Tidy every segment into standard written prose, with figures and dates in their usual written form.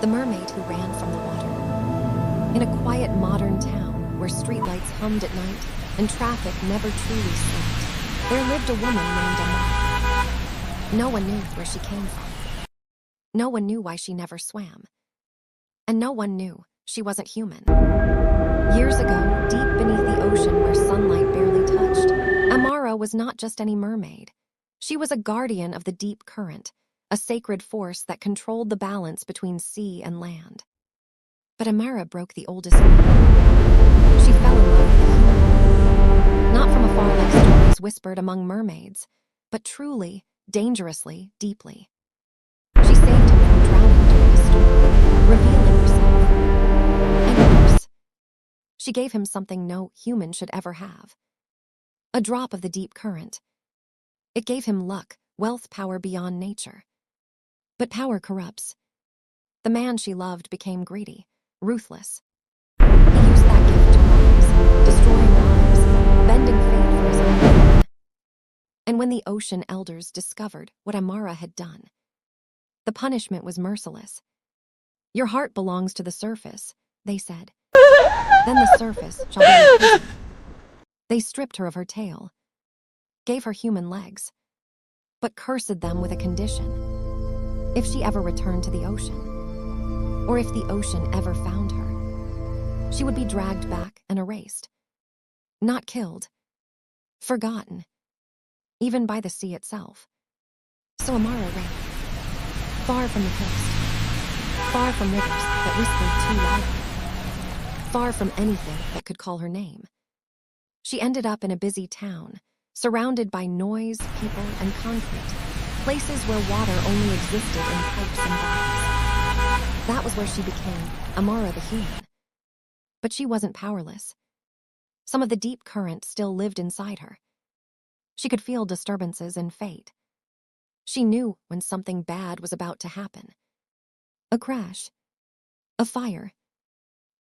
The mermaid who ran from the water. In a quiet modern town where streetlights hummed at night and traffic never truly slept, there lived a woman named Amara. No one knew where she came from. No one knew why she never swam. And no one knew she wasn't human. Years ago, deep beneath the ocean where sunlight barely touched, Amara was not just any mermaid. She was a guardian of the deep current, a sacred force that controlled the balance between sea and land. But Amara broke the oldest law. She fell in love with a human. Not from afar like stories whispered among mermaids, but truly, dangerously, deeply. She saved him from drowning during a storm, revealing herself. And worse, she gave him something no human should ever have. A drop of the deep current. It gave him luck, wealth, power beyond nature. But power corrupts. The man she loved became greedy, ruthless. He used that gift to rise, destroying lives, bending fate for his own gain. And when the ocean elders discovered what Amara had done, the punishment was merciless. Your heart belongs to the surface, they said. Then the surface shall be your prison. They stripped her of her tail, gave her human legs, but cursed them with a condition. If she ever returned to the ocean, or if the ocean ever found her, she would be dragged back and erased. Not killed, forgotten, even by the sea itself. So Amara ran, far from the coast, far from rivers that whispered too loudly, far from anything that could call her name. She ended up in a busy town, surrounded by noise, people, and concrete, places where water only existed in pipes and bottles. That was where she became Amara the human. But she wasn't powerless. Some of the deep current still lived inside her. She could feel disturbances and fate. She knew when something bad was about to happen. A crash, a fire,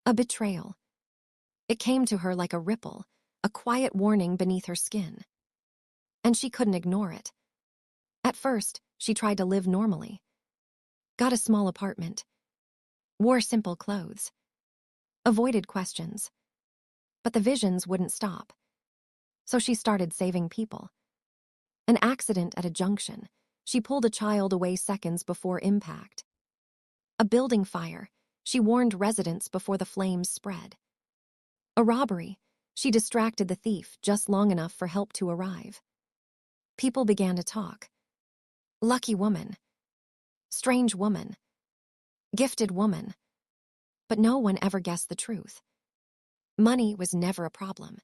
a betrayal. It came to her like a ripple, a quiet warning beneath her skin. And she couldn't ignore it. At first, she tried to live normally. Got a small apartment. Wore simple clothes. Avoided questions. But the visions wouldn't stop. So she started saving people. An accident at a junction. She pulled a child away seconds before impact. A building fire. She warned residents before the flames spread. A robbery. She distracted the thief just long enough for help to arrive. People began to talk. Lucky woman. Strange woman. Gifted woman. But no one ever guessed the truth. Money was never a problem.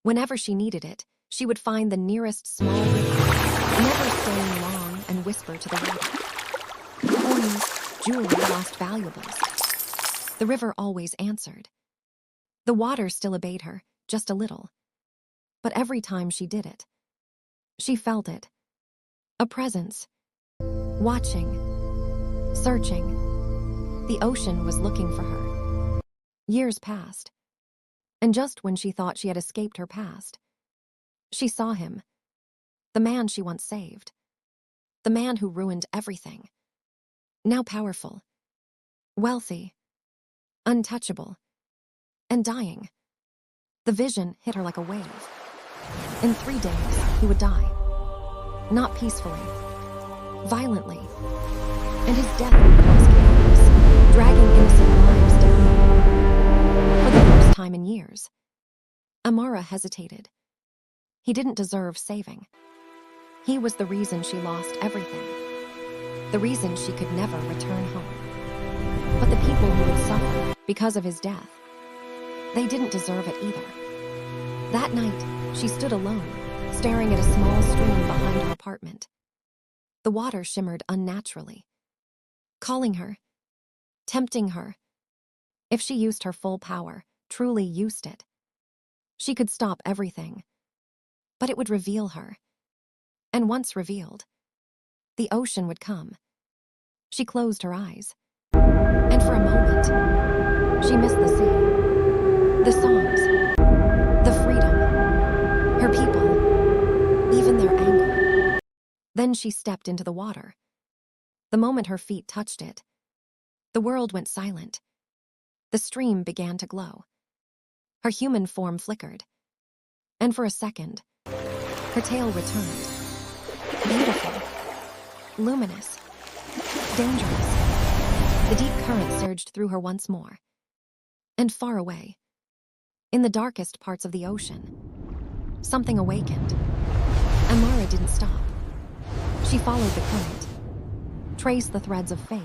Whenever she needed it, she would find the nearest small river, never staying long and whisper to the water. Coins, jewelry, lost valuables. The river always answered. The water still obeyed her, just a little. But every time she did it, she felt it. A presence. Watching. Searching. The ocean was looking for her. Years passed. And just when she thought she had escaped her past, she saw him. The man she once saved. The man who ruined everything. Now powerful. Wealthy. Untouchable. And dying. The vision hit her like a wave. In 3 days, he would die. Not peacefully. Violently. And his death would cause chaos, dragging innocent lives down. For the first time in years, Amara hesitated. He didn't deserve saving. He was the reason she lost everything. The reason she could never return home. But the people who would suffer because of his death, they didn't deserve it either. That night, she stood alone, staring at a small stream behind her apartment. The water shimmered unnaturally, calling her, tempting her. If she used her full power, truly used it, she could stop everything. But it would reveal her. And once revealed, the ocean would come. She closed her eyes. And for a moment, she missed the sea, the songs, the freedom, her people, even their anger. Then she stepped into the water. The moment her feet touched it, The world went silent. The stream began to glow. Her human form flickered. And for a second, her tail returned. Beautiful, luminous, dangerous. The deep current surged through her once more. And far away, in the darkest parts of the ocean, something awakened. Amara didn't stop. She followed the current, traced the threads of fate,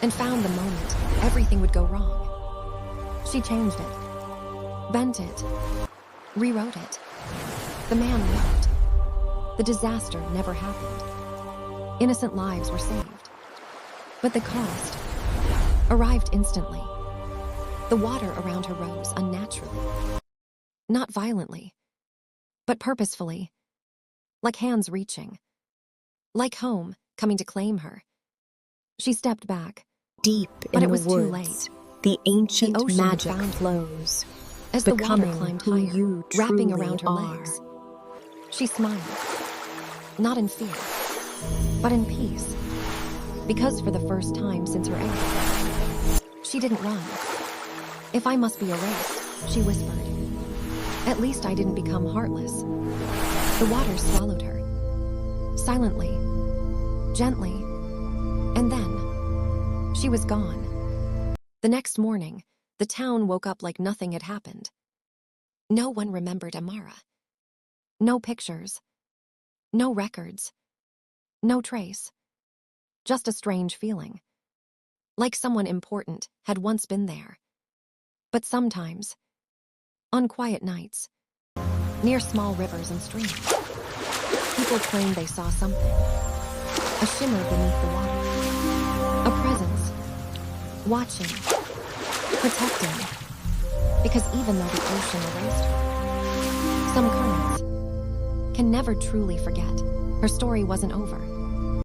and found the moment everything would go wrong. She changed it, bent it, rewrote it. The man lived. The disaster never happened. Innocent lives were saved. But the cost arrived instantly. The water around her rose unnaturally. Not violently, but purposefully, like hands reaching, like home coming to claim her. She stepped back, Deep but in it the was woods, too late. the ancient The ocean magic found her. flows, As the water becoming climbed who higher, you wrapping truly around her are. legs, she smiled, not in fear, but in peace. Because for the first time since her age, she didn't run. If I must be erased, she whispered. At least I didn't become heartless. The water swallowed her, silently, gently, and then she was gone. The next morning, the town woke up like nothing had happened. No one remembered Amara. No pictures, no records, no trace. Just a strange feeling, like someone important had once been there. But sometimes, on quiet nights, near small rivers and streams, people claim they saw something, a shimmer beneath the water, a presence, watching, protecting, because even though the ocean erased her, some currents can never truly forget. Her story wasn't over.